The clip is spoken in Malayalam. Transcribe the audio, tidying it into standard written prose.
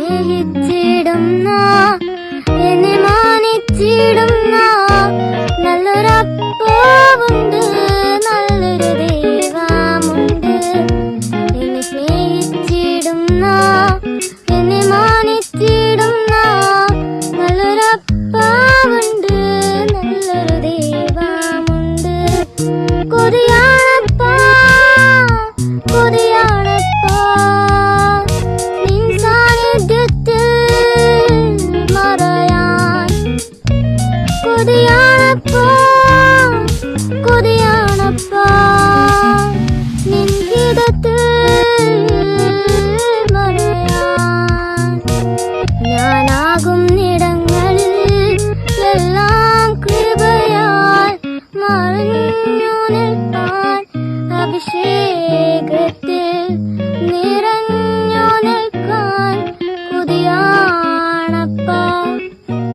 സ്നേഹിച്ചിടുന്ന എന്നെ മാനിച്ചിടുന്ന നല്ലൊരപ്പാവുണ്ട്, നല്ലൊരു ദൈവമുണ്ട്. എന്നെ സ്നേഹിച്ചിടുന്ന എന്നെ മാനിച്ചിടുന്ന നല്ലൊരപ്പാവുണ്ട്, നല്ലൊരു ദൈവമുണ്ട്. കൊതിയാണപ്പാ കൊതിയാണപ്പാ നിൻ സാന്നിധ്യത്തിൽ മറയാൻ. കൊതിയാണപ്പാ കൊതിയാണപ്പാ നിൻ ഹിതത്തിൽ മറയാൻ. ഞാനാകും ഇടങ്ങളിൽ എല്ലാം കൃപയാൽ മറഞ്ഞു നിൽപ്പാൻ അഭിഷേകത്തിൽ